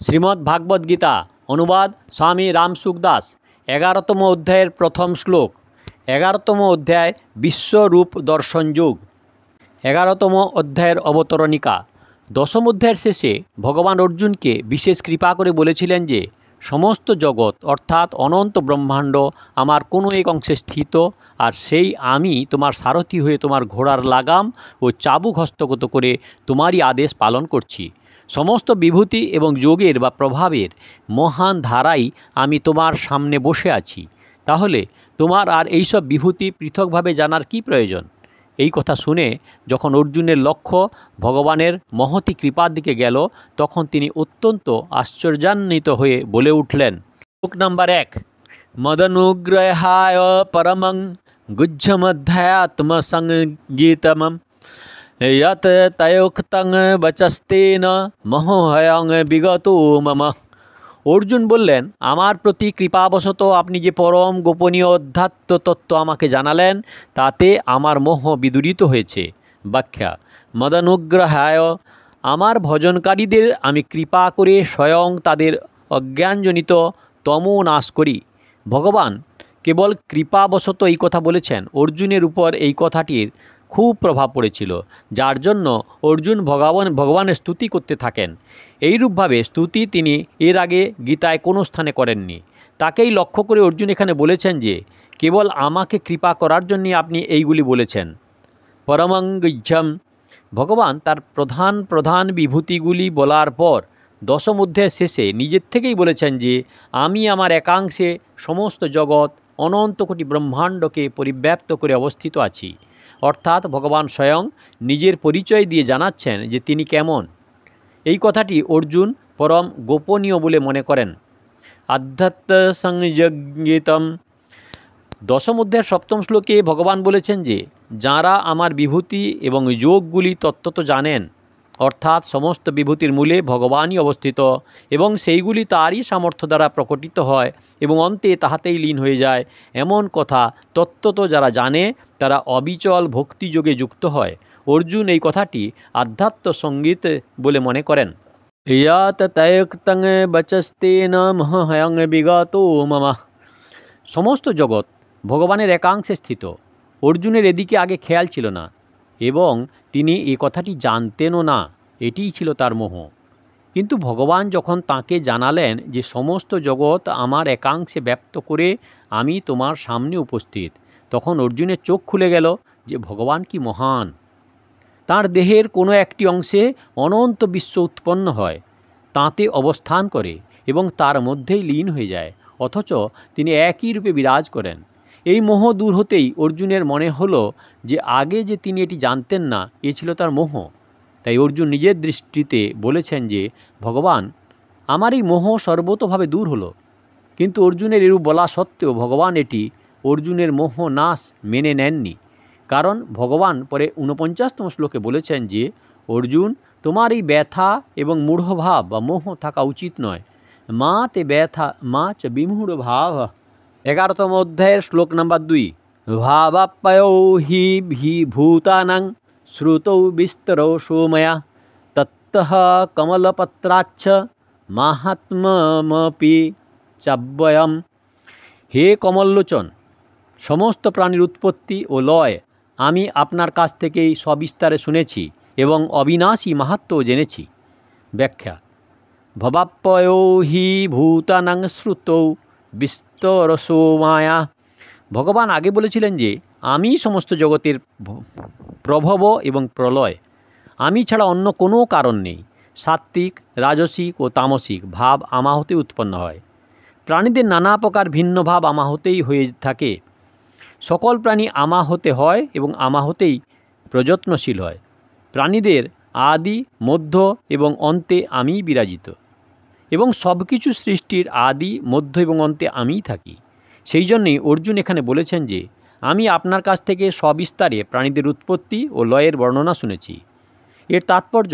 শ্রীমদ্ ভাগবত গীতা অনুবাদ স্বামী রামসুখদাস 11তম অধ্যায়ের প্রথম শ্লোক। 11তম অধ্যায় বিশ্বরূপ দর্শন যোগ। 11তম অধ্যায়ের অবতরণিকা। দশম অধ্যায়ের শেষে ভগবান অর্জুনকে বিশেষ কৃপা করে বলেছিলেন যে সমস্ত জগৎ অর্থাৎ অনন্ত ব্রহ্মাণ্ড আমার কোনো এক অংশে স্থিত, আর সেই আমি তোমার সারথি হয়ে তোমার ঘোড়ার লাগাম ও চাবুক হস্তগত করে তোমারই আদেশ পালন করছি। সমস্ত বিভূতি এবং যোগের বা প্রভাবের মহান ধারাই আমি তোমার সামনে বসে আছি। তাহলে তোমার আর এইসব বিভূতি পৃথকভাবে জানার কি প্রয়োজন? এই কথা শুনে যখন অর্জুনের লক্ষ্য ভগবানের মহতি কৃপার দিকে গেল, তখন তিনি অত্যন্ত আশ্চর্যান্বিত হয়ে বলে উঠলেন। শ্লোক নাম্বার 1। মদনুগ্রহায় পরমং গুহ্যমধ্যাত্মসংগীতমম यत तयोक्तं বচস্তেন মোহয়ং বিগত মম। অর্জুন বললেন, আমার প্রতি কৃপাবশত আপনি যে পরম গোপনীয় অধ্যাত্ম তত্ত্ব আমাকে জানালেন, তাতে আমার মোহ বিদূরিত হয়েছে। ব্যাখ্যা: মদনুগ্রহায়, আমার ভজনকারীদের আমি কৃপা করে স্বয়ং তাদের অজ্ঞানজনিত তমো নাশ করি। ভগবান কেবল কৃপাবশত এই কথা বলেছেন। অর্জুনের উপর এই কথাটির খুব প্রভাব পড়েছিল, যার জন্য অর্জুন ভগবানের স্তুতি করতে থাকেন। এইরূপভাবে স্তুতি তিনি এর আগে গীতায় কোনো স্থানে করেননি। তাকেই লক্ষ্য করে অর্জুন এখানে বলেছেন যে কেবল আমাকে কৃপা করার জন্যই আপনি এইগুলি বলেছেন। পরমঙ্গজ্ঞম, ভগবান তার প্রধান প্রধান বিভূতিগুলি বলার পর দশম অধ্যায়ের শেষে নিজের থেকেই বলেছেন যে আমি আমার একাংশে সমস্ত জগৎ অনন্ত কোটি ব্রহ্মাণ্ডকে পরিব্যাপ্ত করে অবস্থিত আছি। অর্থাৎ ভগবান স্বয়ং নিজের পরিচয় দিয়ে জানাচ্ছেন যে তিনি কেমন। এই কথাটি অর্জুন পরম গোপনীয় বলে মনে করেন। আধ্যাত্ম সংযজ্ঞিতম, দশম অধ্যায়ের সপ্তম শ্লোকে ভগবান বলেছেন যে যাঁরা আমার বিভূতি এবং যোগগুলি তত্ত্বত জানেন, অর্থাৎ সমস্ত বিভূতির মূলে ভগবানই অবস্থিত এবং সেইগুলি তারই সামর্থ্য দ্বারা প্রকটিত হয় এবং অন্তে তাহাতেই লীন হয়ে যায়, এমন কথা তত্ত্বত যারা জানে তারা অবিচল ভক্তিযোগে যুক্ত হয়। অর্জুন এই কথাটি আধ্যাত্ম সঙ্গীত বলে মনে করেন। ইয়াত তয়োক্তং বচস্তেন মোহয়ং বিগত মম, সমস্ত জগৎ ভগবানের একাংশে স্থিত। অর্জুনের এদিকে আগে খেয়াল ছিল না এবং তিনি এই কথাটি জানতেনও না। এটিই ছিল তার মোহ। কিন্তু ভগবান যখন তাকে জানালেন যে সমস্ত জগৎ আমার একাংশে ব্যপ্ত করে আমি তোমার সামনে উপস্থিত, তখন অর্জুনের চোখ খুলে গেল যে ভগবান কি মহান। তাঁর দেহের কোনো একটি অংশে অনন্ত বিশ্ব উৎপন্ন হয়, তাঁতে অবস্থান করে এবং তার মধ্যেই লীন হয়ে যায়, অথচ তিনি একই রূপে বিরাজ করেন। এই মোহ দূর হতেই অর্জুনের মনে হলো যে আগে যে তিনি এটি জানতেন না, এ ছিল তার মোহ। তাই অর্জুন নিজের দৃষ্টিতে বলেছেন যে ভগবান, আমার এই মোহ সর্বতোভাবে দূর হলো। কিন্তু অর্জুনের এরূপ বলা সত্ত্বেও ভগবান এটি অর্জুনের মোহ নাশ মেনে নেননি। কারণ ভগবান পরে 49তম শ্লোকে বলেছেন যে অর্জুন, তোমার এই ব্যথা এবং মূঢ়ভাব বা মোহ থাকা উচিত নয়। মা তে ব্যথা মা চ বিমূঢ় ভাব। 11তম অধ্যায়ের শ্লোক নাম্বার 2। ভাবাপ্যয়ো হি ভূতানাং শ্রুতৌ বিস্তরৌ সোময়া তত্তঃ কমলপত্রাচ্ছ মাহাত্ম্যমপি চাব্যয়ম। হে কমললোচন, সমস্ত প্রাণীর উৎপত্তি ও লয় আমি আপনার কাছ থেকেই সবিস্তারে শুনেছি এবং অবিনাশী মাহাত্ম্যও জেনেছি। ব্যাখ্যা: ভবাপ্যয়ো হি ভূতানাং শ্রুতৌ বিস্তরসো মায়া। ভগবান আগে বলেছিলেন যে আমি সমস্ত জগতের প্রভব এবং প্রলয়। আমি ছাড়া অন্য কোনো কারণ নেই। সাত্ত্বিক, রাজসিক ও তামসিক ভাব আমা হতে উৎপন্ন হয়। প্রাণীদের নানা প্রকার ভিন্ন ভাব আমা হতেই হয়ে থাকে। সকল প্রাণী আমা হতে হয় এবং আমা হতেই প্রযত্নশীল হয়। প্রাণীদের আদি, মধ্য এবং অন্তে আমিই বিরাজিত এবং সব কিছু সৃষ্টির আদি, মধ্য এবং অন্তে আমিই থাকি। সেই জন্যেই অর্জুন এখানে বলেছেন যে আমি আপনার কাছ থেকে সবিস্তারে প্রাণীদের উৎপত্তি ও লয়ের বর্ণনা শুনেছি। এর তাৎপর্য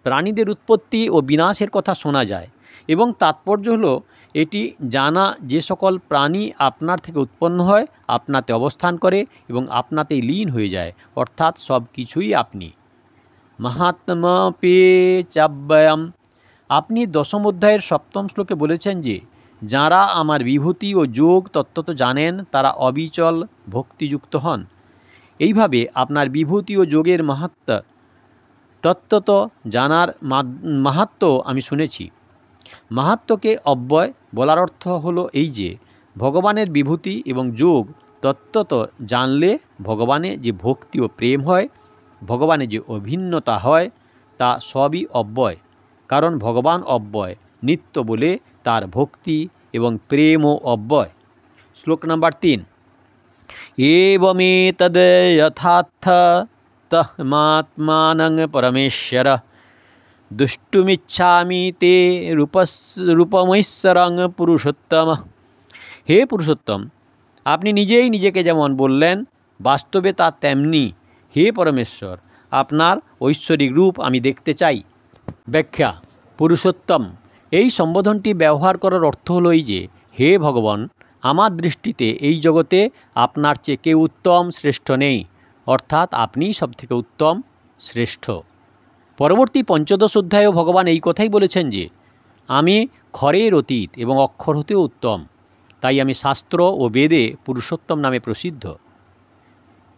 প্রাণীদের উৎপত্তি ও বিনাশের কথা শোনা যায় এবং তাৎপর্য হলো এটি জানা যে সকল প্রাণী আপনার থেকে উৎপন্ন হয়, আপনাতে অবস্থান করে এবং আপনাতেই লীন হয়ে যায়, অর্থাৎ সব কিছুই আপনি। মাহাত্ম্যপি চাব্যয়ম, আপনি দশম অধ্যায়ের সপ্তম শ্লোকে বলেছেন যে যাঁরা আমার বিভূতি ও যোগ তত্ত্বত জানেন তারা অবিচল ভক্তিযুক্ত হন। এইভাবে আপনার বিভূতি ও যোগের মাহাত্ম্য তত্ত্বত জানার মাহাত্ম্য আমি শুনেছি। মাহাত্ম্যকে অব্যয় বলার অর্থ হলো এই যে ভগবানের বিভূতি এবং যোগ তত্ত্বত জানলে ভগবানে যে ভক্তি ও প্রেম হয়, ভগবানে যে অভিন্নতা হয়, তা সবই অব্যয়। কারণ ভগবান অব্যয়, নিত্য বলে তার ভক্তি এবং প্রেমও অব্যয়। শ্লোক নাম্বার 3। एवमेतद् यथार्थतमात्मानं परमेश्वर दुष्टुमिच्छामि ते রূপমৈশ্বরং পুরুষোত্তম। হে পুরুষোত্তম, আপনি নিজেই নিজেকে যেমন বললেন বাস্তবে তা তেমনি। হে পরমেশ্বর, আপনার ঐশ্বরিক রূপ আমি দেখতে চাই। ব্যাখ্যা। পুরুষোত্তম এই সম্বোধনটি ব্যবহার করার অর্থ হলো এই যে হে ভগবান, আমার দৃষ্টিতে এই জগতে আপনার চেয়ে কেউ উত্তম শ্রেষ্ঠ নেই, অর্থাৎ আপনিই সবথেকে উত্তম শ্রেষ্ঠ। পরবর্তী পঞ্চদশ অধ্যায়েও ভগবান এই কথাই বলেছেন যে আমি ক্ষরের অতীত এবং অক্ষর হতেও উত্তম, তাই আমি শাস্ত্র ও বেদে পুরুষোত্তম নামে প্রসিদ্ধ।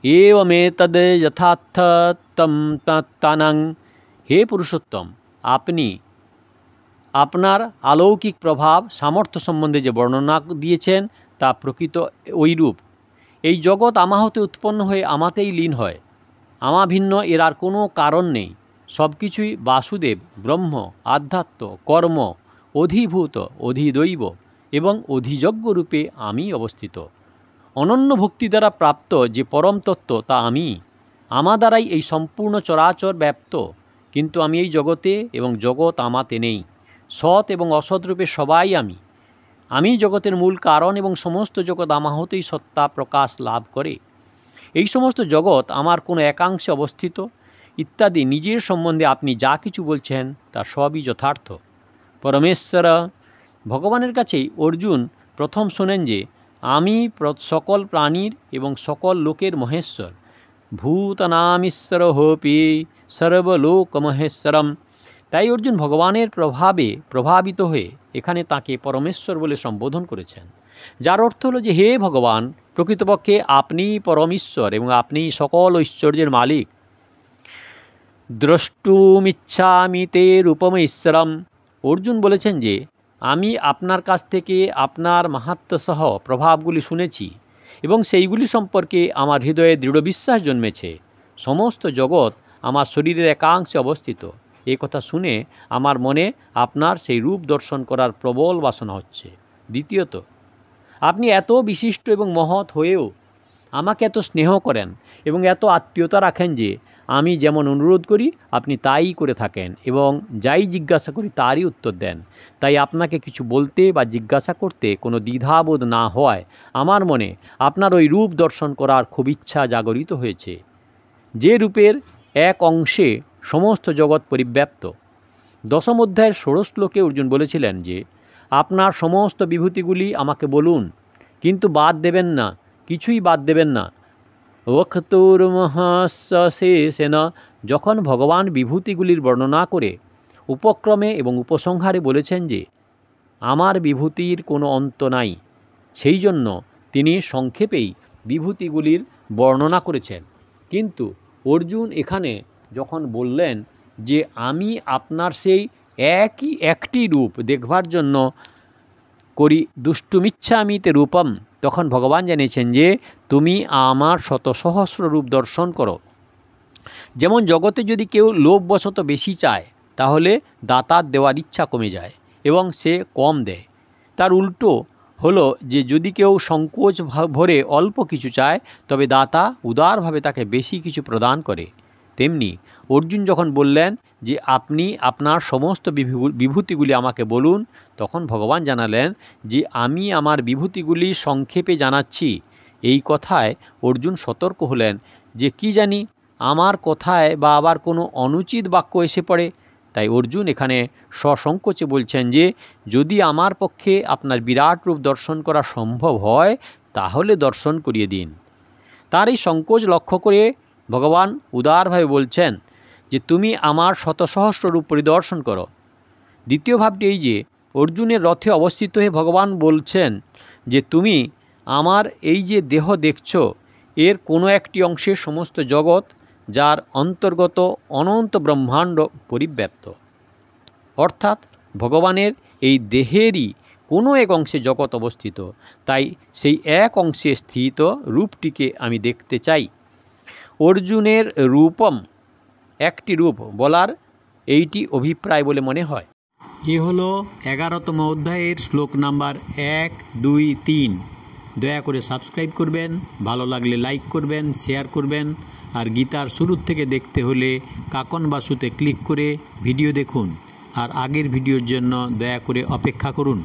এবমেতদ্ যথার্থতমাত্মানং। হে পুরুষোত্তম, আপনি আপনার অলৌকিক প্রভাব সামর্থ্য সম্বন্ধে যে বর্ণনা দিয়েছেন তা প্রকৃত ওইরূপ। এই জগৎ আমা হতে উৎপন্ন হয়ে আমাতেই লীন হয়। আমা ভিন্ন এর আর কোনো কারণ নেই। সব কিছুই বাসুদেব, ব্রহ্ম, আধ্যাত্ম, কর্ম, অধিভূত, অধিদৈব এবং অধিযজ্ঞ রূপে আমি অবস্থিত। অনন্য ভক্তি দ্বারা প্রাপ্ত যে পরম তত্ত্ব তা আমি। আমা দ্বারাই এই সম্পূর্ণ চরাচর ব্যাপ্ত, কিন্তু আমি এই জগতে এবং জগৎ আমাতে নেই। সৎ এবং অসৎ রূপে সবাই আমি। আমি জগতের মূল কারণ এবং সমস্ত জগৎ আমা হতেই সত্তা প্রকাশ লাভ করে। এই সমস্ত জগৎ আমার কোনো একাংশে অবস্থিত ইত্যাদি নিজের সম্বন্ধে আপনি যা কিছু বলছেন তা সবই যথার্থ। পরমেশ্বর ভগবানের কাছেই অর্জুন প্রথম শোনেন যে আমি সকল প্রাণীর এবং সকল লোকের মহেশ্বর। ভূতানামীশ্বর হোপি সর্বলোক মহেশ্বরম। তাই অর্জুন ভগবানের প্রভাবে প্রভাবিত হয়ে এখানে তাকে পরমেশ্বর বলে সম্বোধন করেছেন, যার অর্থ হলো যে হে ভগবান, প্রকৃতপক্ষে আপনিই পরমেশ্বর এবং আপনিই সকল ঐশ্বর্যের মালিক। দ্রষ্টুমিচ্ছামি তে রূপমৈশ্বরম। অর্জুন বলেছেন যে আমি আপনার কাছ থেকে আপনার মাহাত্ম্যসহ প্রভাবগুলি শুনেছি এবং সেইগুলি সম্পর্কে আমার হৃদয়ে দৃঢ় বিশ্বাস জন্মেছে। সমস্ত জগৎ আমার শরীরের একাংশে অবস্থিত। এ কথা শুনে আমার মনে আপনার সেই রূপ দর্শন করার প্রবল বাসনা হচ্ছে। দ্বিতীয়ত, আপনি এত বিশিষ্ট এবং মহৎ হয়েও আমাকে এত স্নেহ করেন এবং এত আত্মীয়তা রাখেন যে আমি যেমন অনুরোধ করি আপনি তাই করে থাকেন এবং যাই জিজ্ঞাসা করি তারই উত্তর দেন। তাই আপনাকে কিছু বলতে বা জিজ্ঞাসা করতে কোনো দ্বিধাবোধ না হওয়ায় আমার মনে আপনার ওই রূপ দর্শন করার খুব ইচ্ছা জাগরিত হয়েছে, যে রূপের এক অংশে সমস্ত জগৎ পরিব্যাপ্ত। দশম অধ্যায়ের ষোড়শ শ্লোকে অর্জুন বলেছিলেন যে আপনার সমস্ত বিভূতিগুলি আমাকে বলুন, কিন্তু বাদ দেবেন না, কিছুই বাদ দেবেন না। ওক্ষতুর্মহাশেষেন। যখন ভগবান বিভূতিগুলির বর্ণনা করে উপক্রমে এবং উপসংহারে বলেছেন যে আমার বিভূতির কোনো অন্ত নাই, সেই জন্য তিনি সংক্ষেপেই বিভূতিগুলির বর্ণনা করেছেন। কিন্তু অর্জুন এখানে যখন বললেন যে আমি আপনার সেই একটি রূপ দেখবার জন্য করি দুষ্টুমিচ্ছামিতে রূপম, তখন ভগবান জানিয়েছেন যে তুমি আমার শত সহস্র রূপ দর্শন করো। যেমন জগতে যদি কেউ লোভবশত বেশি চায় তাহলে দাতার দেওয়ার ইচ্ছা কমে যায় এবং সে কম দেয়। তার উল্টো হলো যে যদি কেউ সংকোচ ভরে অল্প কিছু চায় তবে দাতা উদারভাবে তাকে বেশি কিছু প্রদান করে। তেমনি অর্জুন যখন বললেন যে আপনি আপনার সমস্ত বিভূতিগুলি আমাকে বলুন, তখন ভগবান জানালেন যে আমি আমার বিভূতিগুলি সংক্ষেপে জানাচ্ছি। এই কথায় অর্জুন সতর্ক হলেন যে কি জানি আমার কথায় বা আবার কোনো অনুচিত বাক্য এসে পড়ে। তাই অর্জুন এখানে সসংকোচে বলছেন যে যদি আমার পক্ষে আপনার বিরাট রূপ দর্শন করা সম্ভব হয় তাহলে দর্শন করিয়ে দিন। তার এই সংকোচ লক্ষ্য করে ভগবান উদারভাবে বলছেন যে তুমি আমার শত সহস্র রূপ পরিদর্শন করো। দ্বিতীয় ভাবটি এই যে অর্জুনের রথে অবস্থিত হয়ে ভগবান বলছেন যে তুমি আমার এই যে দেহ দেখছো এর কোনো একটি অংশে সমস্ত জগৎ, যার অন্তর্গত অনন্ত ব্রহ্মাণ্ড পরিব্যাপ্ত। অর্থাৎ ভগবানের এই দেহেরই কোনো এক অংশে জগৎ অবস্থিত, তাই সেই এক অংশে স্থিত রূপটিকে আমি দেখতে চাই। অর্জুনের রূপম একটি রূপ বলার এইটি অভিপ্রায় বলে মনে হয়। এ হলো 11তম অধ্যায়ের শ্লোক নাম্বার 1, 2, 3। দয়া করে সাবস্ক্রাইব করবেন, ভালো লাগলে লাইক করবেন, শেয়ার করবেন, আর গীতার শুরুর থেকে দেখতে হলে কাকন বাসুতে ক্লিক করে ভিডিও দেখুন, আর আগের ভিডিওর জন্য দয়া করে অপেক্ষা করুন।